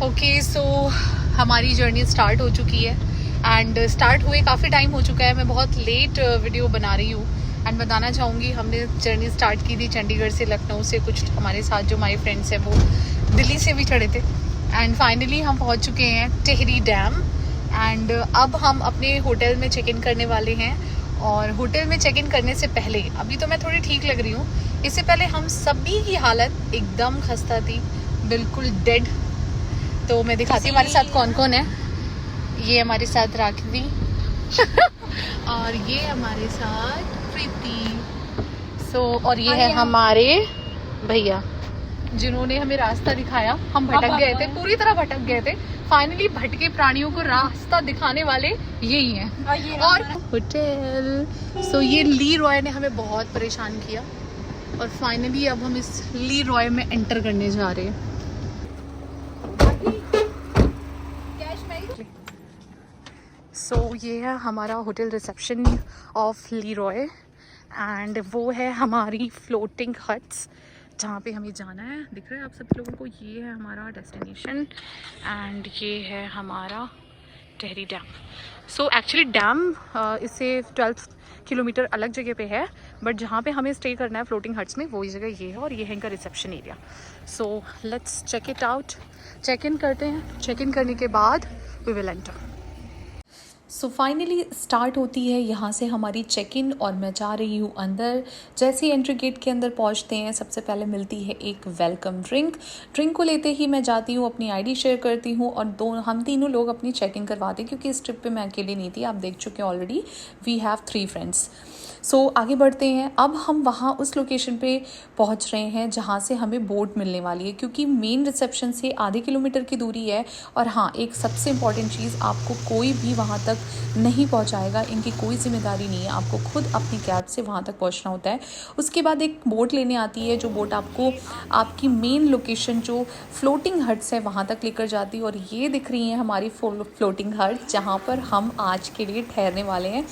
Okay so हमारी journey start हो चुकी है एंड स्टार्ट हुए काफ़ी टाइम हो चुका है। मैं बहुत लेट वीडियो बना रही हूँ एंड बताना चाहूँगी हमने जर्नी स्टार्ट की थी चंडीगढ़ से, लखनऊ से। कुछ हमारे साथ जो हमारे फ्रेंड्स हैं वो दिल्ली से भी चढ़े थे एंड फाइनली हम पहुँच चुके हैं टिहरी डैम। एंड अब हम अपने होटल में चेक इन करने वाले हैं। और होटल में चेक इन करने से पहले, अभी तो मैं थोड़ी ठीक लग रही हूँ, इससे पहले हम सभी की हालत एकदम खस्ता थी, बिल्कुल डेड। तो मैं दिखाती हूँ हमारे साथ कौन कौन है। ये हमारे साथ राखवी और ये हमारे साथ प्रीति। और ये है हमारे भैया जिन्होंने हमें रास्ता दिखाया। हम भटक गए थे, पूरी तरह भटक गए थे। फाइनली भटके प्राणियों को रास्ता दिखाने वाले यही हैं। और होटल ये ली रॉय ने हमें बहुत परेशान किया और फाइनली अब हम इस ली रॉय में एंटर करने जा रहे हैं। ये है हमारा hotel reception of Le Roi and वो है हमारी फ्लोटिंग हट्स जहाँ पे हमें जाना है। दिख रहा है आप सब लोगों को, ये है हमारा डेस्टिनेशन एंड ये है हमारा टिहरी डैम। एक्चुअली डैम इससे 12 किलोमीटर अलग जगह पे है, बट जहाँ पे हमें स्टे करना है फ्लोटिंग हट्स में वही जगह ये है और ये है इनका reception area. Let's check it out. Check in करते हैं, चेक इन करने के बाद we will enter. Finally start होती है यहाँ से हमारी चेक इन और मैं जा रही हूँ अंदर। जैसे ही एंट्री गेट के अंदर पहुँचते हैं सबसे पहले मिलती है एक वेलकम ड्रिंक को लेते ही मैं जाती हूँ, अपनी आईडी शेयर करती हूँ और हम तीनों लोग अपनी चेक इन करवाते हैं क्योंकि इस ट्रिप पे मैं अकेली नहीं थी। आप देख चुके हैं ऑलरेडी, वी हैव 3 फ्रेंड्स। आगे बढ़ते हैं। अब हम वहाँ उस लोकेशन पे पहुँच रहे हैं जहाँ से हमें बोट मिलने वाली है क्योंकि मेन रिसेप्शन से आधे किलोमीटर की दूरी है। और हाँ, एक सबसे इम्पॉर्टेंट चीज़, आपको कोई भी वहाँ तक नहीं पहुँचाएगा, इनकी कोई जिम्मेदारी नहीं है, आपको खुद अपनी कैब से वहाँ तक पहुँचना होता है। उसके बाद एक बोट लेने आती है जो बोट आपको आपकी मेन लोकेशन जो फ्लोटिंग हट्स है वहाँ तक लेकर जाती है। और ये दिख रही हैं हमारी फ्लोटिंग हट्स जहाँ पर हम आज के लिए ठहरने वाले हैं।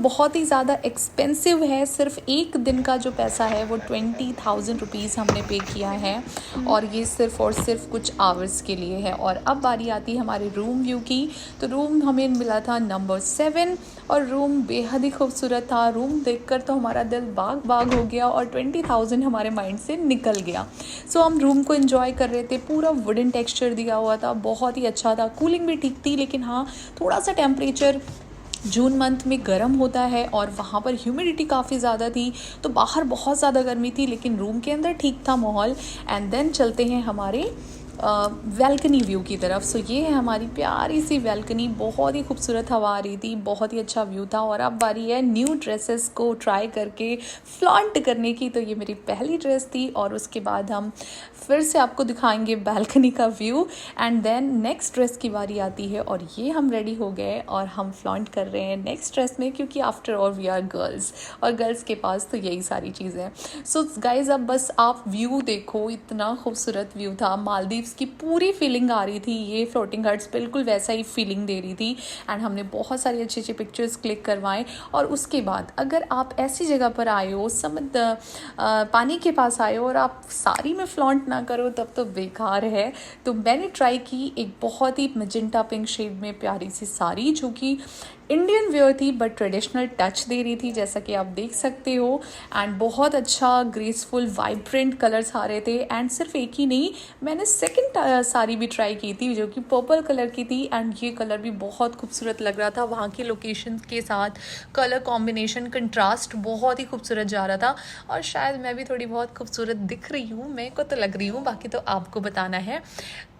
बहुत ही ज़्यादा एक्सपेंसिव है। सिर्फ एक दिन का जो पैसा है वो 20,000 रुपीज़ हमने पे किया है और ये सिर्फ और सिर्फ कुछ आवर्स के लिए है। और अब बारी आती है हमारे रूम व्यू की। तो रूम हमें मिला था नंबर 7 और रूम बेहद ही खूबसूरत था। रूम देखकर तो हमारा दिल बाग बाग हो गया और 20,000 हमारे माइंड से निकल गया। हम रूम को एंजॉय कर रहे थे। पूरा वुडन टेक्सचर दिया हुआ था, बहुत ही अच्छा था। कूलिंग भी ठीक थी, लेकिन हाँ, थोड़ा सा टेम्परेचर जून मंथ में गर्म होता है और वहाँ पर ह्यूमिडिटी काफ़ी ज़्यादा थी, तो बाहर बहुत ज़्यादा गर्मी थी, लेकिन रूम के अंदर ठीक था माहौल। एंड देन चलते हैं हमारे वेलकनी व्यू की तरफ। ये है हमारी प्यारी सी वेलकनी। बहुत ही खूबसूरत हवा आ रही थी, बहुत ही अच्छा व्यू था। और अब बारी है न्यू ड्रेसेस को ट्राई करके फ्लॉन्ट करने की। तो ये मेरी पहली ड्रेस थी और उसके बाद हम फिर से आपको दिखाएंगे बैल्कनी का view and then next dress की बारी आती है और ये हम रेडी हो गए और हम फ्लॉन्ट कर रहे हैं नेक्स्ट ड्रेस में, क्योंकि after all we are girls और गर्ल्स के पास तो यही सारी चीज़ें हैं। गाइज अब बस आप व्यू देखो, इतना खूबसूरत व्यू था। मालदीव की पूरी फीलिंग आ रही थी। ये फ्लोटिंग हट्स बिल्कुल वैसा ही फीलिंग दे रही थी एंड हमने बहुत सारी अच्छी अच्छी पिक्चर्स क्लिक करवाएं। और उसके बाद अगर आप ऐसी जगह पर आए हो, समुद्र पानी के पास आए हो और आप साड़ी में फ्लॉन्ट ना करो तब तो बेकार है। तो मैंने ट्राई की एक बहुत ही मजेंटा पिंक शेड में प्यारी सी साड़ी, जो कि इंडियन वेयर थी बट ट्रेडिशनल टच दे रही थी, जैसा कि आप देख सकते हो। एंड बहुत अच्छा ग्रेसफुल वाइब्रेंट कलर्स आ रहे थे। एंड सिर्फ एक ही नहीं, मैंने सेकंड साड़ी भी ट्राई की थी जो कि पर्पल कलर की थी एंड ये कलर भी बहुत खूबसूरत लग रहा था। वहाँ की लोकेशन के साथ कलर कॉम्बिनेशन कंट्रास्ट बहुत ही खूबसूरत जा रहा था। और शायद मैं भी थोड़ी बहुत खूबसूरत दिख रही हूँ, मेरे को तो लग रही हूँ, बाकी तो आपको बताना है।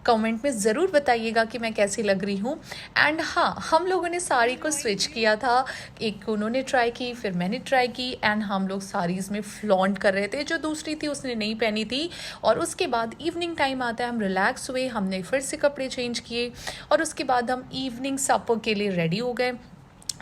कमेंट में ज़रूर बताइएगा कि मैं कैसी लग रही हूँ। एंड हाँ, हम लोगों ने साड़ी को स्विच किया था, एक उन्होंने ट्राई की फिर मैंने ट्राई की एंड हम लोग साड़ीज़ में फ्लॉन्ट कर रहे थे। जो दूसरी थी उसने नहीं पहनी थी। और उसके बाद इवनिंग टाइम आता है, हम रिलैक्स हुए, हमने फिर से कपड़े चेंज किए और उसके बाद हम इवनिंग सपर के लिए रेडी हो गए।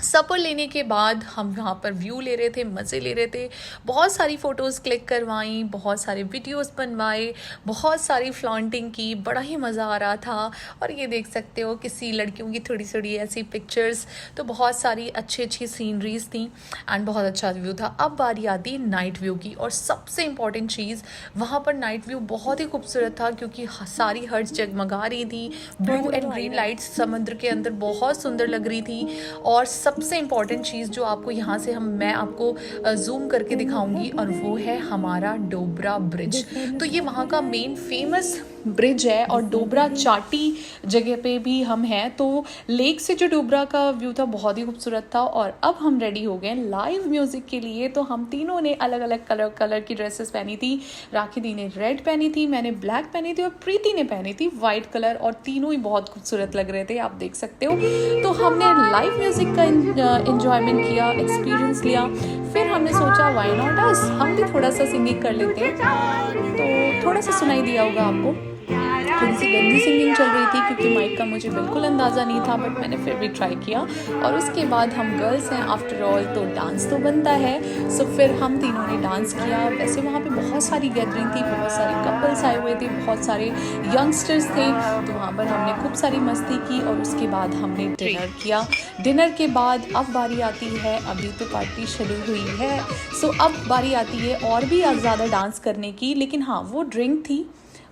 सपर लेने के बाद हम वहाँ पर व्यू ले रहे थे, मज़े ले रहे थे, बहुत सारी फ़ोटोज़ क्लिक करवाई, बहुत सारे वीडियोस बनवाए, बहुत सारी फ्लॉन्टिंग की, बड़ा ही मज़ा आ रहा था। और ये देख सकते हो किसी लड़कियों की थोड़ी थोड़ी ऐसी पिक्चर्स, तो बहुत सारी अच्छी अच्छी सीनरीज थी एंड बहुत अच्छा व्यू था। अब बारी आती है नाइट व्यू की, और सबसे इम्पॉर्टेंट चीज़, वहाँ पर नाइट व्यू बहुत ही खूबसूरत था क्योंकि सारी हर्ट्स जगमगा रही थी, ब्लू एंड ग्रीन लाइट्स समुद्र के अंदर बहुत सुंदर लग रही थी। और सबसे इम्पॉर्टेंट चीज़ जो आपको यहाँ से मैं आपको जूम करके दिखाऊंगी, और वो है हमारा डोबरा ब्रिज। तो ये वहाँ का मेन फेमस ब्रिज है, और डोबरा चाटी जगह पे भी हम हैं। तो लेक से जो डोबरा का व्यू था बहुत ही खूबसूरत था। और अब हम रेडी हो गए लाइव म्यूज़िक के लिए। तो हम तीनों ने अलग अलग कलर की ड्रेसेस पहनी थी। राखी दी ने रेड पहनी थी, मैंने ब्लैक पहनी थी, और प्रीति ने पहनी थी वाइट कलर, और तीनों ही बहुत खूबसूरत लग रहे थे, आप देख सकते हो। तो हमने लाइव म्यूज़िक का इंजॉयमेंट किया, एक्सपीरियंस लिया। फिर हमने सोचा व्हाई नॉट अस, हम भी थोड़ा सा सिंगिंग कर लेते हैं। तो थोड़ा सा सुनाई दिया होगा आपको, थोड़ी सी गंदी सिंगिंग चल रही थी क्योंकि माइक का मुझे बिल्कुल अंदाज़ा नहीं था, बट मैंने फिर भी ट्राई किया। और उसके बाद हम गर्ल्स हैं आफ्टर ऑल, तो डांस तो बनता है। सो फिर हम तीनों ने डांस किया। वैसे वहाँ पे बहुत सारी गैदरिंग थी, बहुत सारे कपल्स आए हुए थे, बहुत सारे यंगस्टर्स थे। तो वहाँ पर हमने खूब सारी मस्ती की, और उसके बाद हमने डिनर किया। डिनर के बाद अब बारी आती है, अभी तो पार्टी शुरू हुई है, सो अब बारी आती है और भी ज़्यादा डांस करने की। लेकिन हाँ, वो ड्रिंक थी,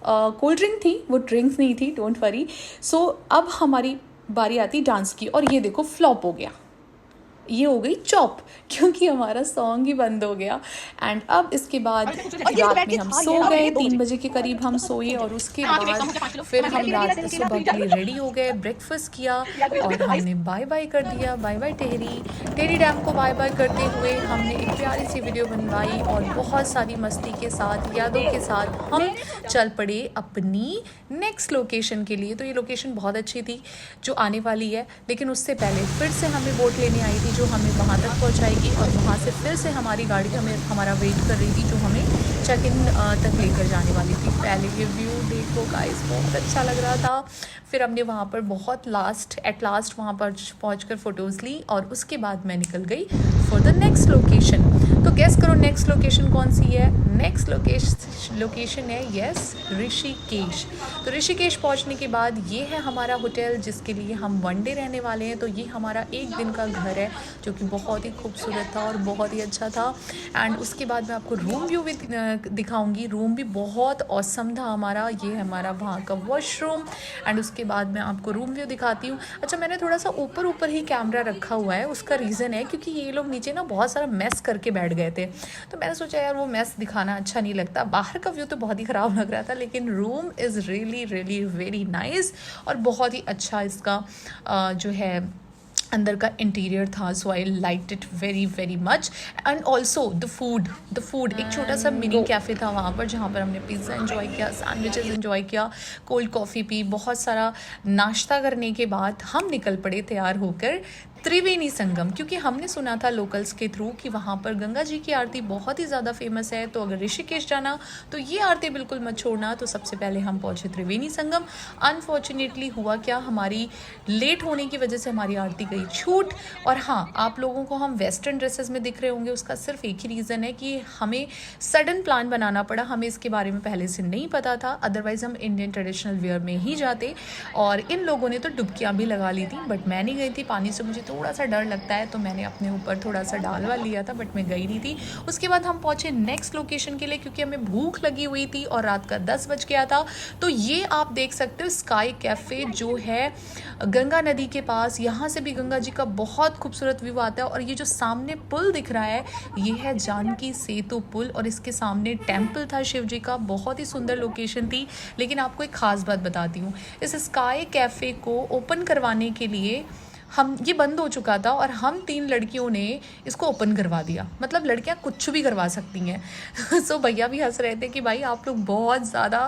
कोल्ड ड्रिंक थी, वो ड्रिंक्स नहीं थी, डोंट वरी। सो अब हमारी बारी आती डांस की, और ये देखो फ्लॉप हो गया, ये हो गई चॉप, क्योंकि हमारा सॉन्ग ही बंद हो गया। एंड अब इसके बाद रात में हम सो गए, 3 बजे के करीब हम सोए। और उसके बाद फिर हम रात सुबह के लिए रेडी हो गए, ब्रेकफास्ट किया, और हमने बाय बाय कर दिया। बाय बाय टेहरी डैम को बाय बाय करते हुए हमने एक प्यारी सी वीडियो बनवाई, और बहुत सारी मस्ती के साथ, यादों के साथ हम चल पड़े अपनी नेक्स्ट लोकेशन के लिए। तो ये लोकेशन बहुत अच्छी थी जो आने वाली है, लेकिन उससे पहले फिर से हमें बोट लेने आई थी जो हमें वहाँ तक पहुँचाएगी, और वहाँ से फिर से हमारी गाड़ी हमारा वेट कर रही थी जो हमें चेक इन तक लेकर जाने वाली थी। पहले ये व्यू देखो गाइस, बहुत अच्छा लग रहा था। फिर हमने वहाँ पर एट लास्ट वहाँ पर पहुँचकर फ़ोटोज़ ली, और उसके बाद मैं निकल गई फॉर द नेक्स्ट लोकेशन। तो गेस करो नेक्स्ट लोकेशन कौन सी है? नेक्स्ट लोकेशन है यस ऋषिकेश। तो ऋषिकेश पहुंचने के बाद ये है हमारा होटल जिसके लिए हम 1 डे रहने वाले हैं। तो ये हमारा 1 दिन का घर है जो कि बहुत ही खूबसूरत था और बहुत ही अच्छा था। एंड उसके बाद मैं आपको रूम व्यू भी दिखाऊंगी। रूम भी बहुत ऑसम था हमारा। ये है हमारा वहाँ का वॉशरूम, एंड उसके बाद मैं आपको रूम व्यू दिखाती हूँ। अच्छा, मैंने थोड़ा सा ऊपर ही कैमरा रखा हुआ है, उसका रीज़न है क्योंकि ये लोग नीचे ना बहुत सारा मेस करके बैठ गए थे, तो मैंने सोचा यार वो मेस दिखाना अच्छा नहीं लगता। बाहर का व्यू तो बहुत ही ख़राब लग रहा था, लेकिन room is really very nice, और बहुत ही अच्छा इसका जो है अंदर का इंटीरियर था। So I like it very much. And also the food एक छोटा सा मिनी कैफ़े था वहाँ पर, जहाँ पर हमने पिज़्ज़ा एंजॉय किया, सैंडविचेस एंजॉय किया, कोल्ड कॉफ़ी पी, बहुत सारा नाश्ता करने के बाद हम निकल पड़े तैयार होकर त्रिवेणी संगम, क्योंकि हमने सुना था लोकल्स के थ्रू कि वहाँ पर गंगा जी की आरती बहुत ही ज़्यादा फेमस है। तो अगर ऋषिकेश जाना तो ये आरती बिल्कुल मत छोड़ना। तो सबसे पहले हम पहुँचे त्रिवेणी संगम। अनफॉर्चुनेटली हुआ क्या, हमारी लेट होने की वजह से हमारी आरती गई छूट। और हाँ, आप लोगों को हम वेस्टर्न ड्रेसेस में दिख रहे होंगे, उसका सिर्फ एक ही रीज़न है कि हमें सडन प्लान बनाना पड़ा, हमें इसके बारे में पहले से नहीं पता था। अदरवाइज़ हम इंडियन ट्रेडिशनल वेयर में ही जाते। और इन लोगों ने तो डुबकियाँ भी लगा ली थी, बट मैं नहीं गई थी। पानी से मुझे थोड़ा सा डर लगता है, तो मैंने अपने ऊपर थोड़ा सा डालवा लिया था, बट मैं गई नहीं थी। उसके बाद हम पहुँचे नेक्स्ट लोकेशन के लिए, क्योंकि हमें भूख लगी हुई थी और रात का 10 बज गया था। तो ये आप देख सकते हो स्काई कैफ़े जो है गंगा नदी के पास, यहाँ से भी गंगा जी का बहुत खूबसूरत व्यू आता है। और ये जो सामने पुल दिख रहा है, ये है जानकी सेतु पुल, और इसके सामने टेम्पल था शिव जी का। बहुत ही सुंदर लोकेशन थी। लेकिन आपको एक ख़ास बात बताती हूँ, इस स्काई कैफ़े को ओपन करवाने के लिए ये बंद हो चुका था, और हम 3 लड़कियों ने इसको ओपन करवा दिया। मतलब लड़कियां कुछ भी करवा सकती हैं। सो भैया भी हंस रहे थे कि भाई आप लोग बहुत ज़्यादा,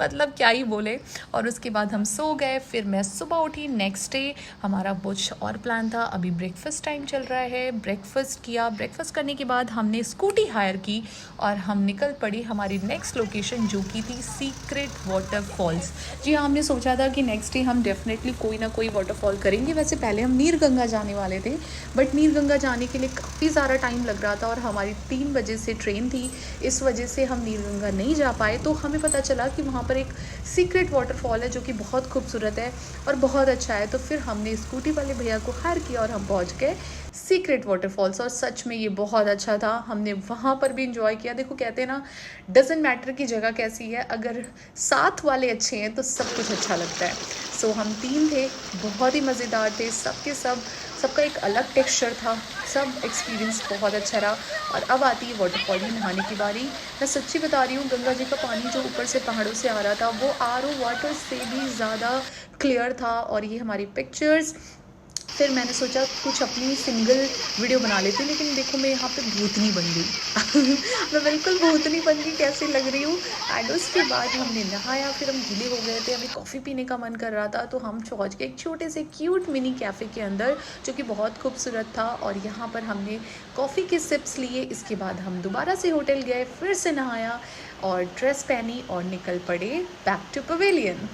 मतलब क्या ही बोले। और उसके बाद हम सो गए। फिर मैं सुबह उठी, नेक्स्ट डे हमारा कुछ और प्लान था। अभी ब्रेकफास्ट टाइम चल रहा है, ब्रेकफास्ट किया। ब्रेकफास्ट करने के बाद हमने स्कूटी हायर की और हम निकल पड़ी हमारी नेक्स्ट लोकेशन, जो कि थी सीक्रेट वाटरफॉल्स। जी हाँ, हमने सोचा था कि नेक्स्ट डे हम डेफिनेटली कोई ना कोई वाटरफॉल करेंगे। वैसे पहले हम नीर गंगा जाने वाले थे, बट नीर गंगा जाने के लिए काफ़ी ज़्यादा टाइम लग रहा था और हमारी 3 बजे से ट्रेन थी, इस वजह से हम नीर गंगा नहीं जा पाए। तो हमें पता चला कि वहाँ पर एक सीक्रेट वाटरफॉल है जो कि बहुत खूबसूरत है और बहुत अच्छा है। तो फिर हमने स्कूटी वाले भैया को हायर किया और हम पहुँच गए सीक्रेट वाटरफॉल्स, और सच में ये बहुत अच्छा था। हमने वहाँ पर भी इंजॉय किया। देखो कहते हैं ना, डजेंट मैटर की जगह कैसी है, अगर साथ वाले अच्छे हैं तो सब कुछ अच्छा लगता है। सो हम 3 थे, बहुत ही मज़ेदार थे, सबका एक अलग टेक्सचर था, सब एक्सपीरियंस बहुत अच्छा रहा। और अब आती है वाटरफॉल में नहाने की बारी। मैं सच्ची बता रही हूँ, गंगा जी का पानी जो ऊपर से पहाड़ों से आ रहा था वो RO वाटर से भी ज़्यादा क्लियर था। और ये हमारी पिक्चर्स। फिर मैंने सोचा कुछ अपनी सिंगल वीडियो बना लेती, लेकिन देखो मैं यहाँ पे भूतनी बन गई मैं बिल्कुल भूतनी बन गई, कैसी लग रही हूँ। एंड उसके बाद हमने नहाया, फिर हम गीले हो गए थे, हमें कॉफ़ी पीने का मन कर रहा था, तो हम पहुँच गए एक छोटे से क्यूट मिनी कैफ़े के अंदर जो कि बहुत खूबसूरत था। और यहाँ पर हमने कॉफ़ी के सिप्स लिए। इसके बाद हम दोबारा से होटल गए, फिर से नहाया और ड्रेस पहनी और निकल पड़े बैक टू पवेलियन।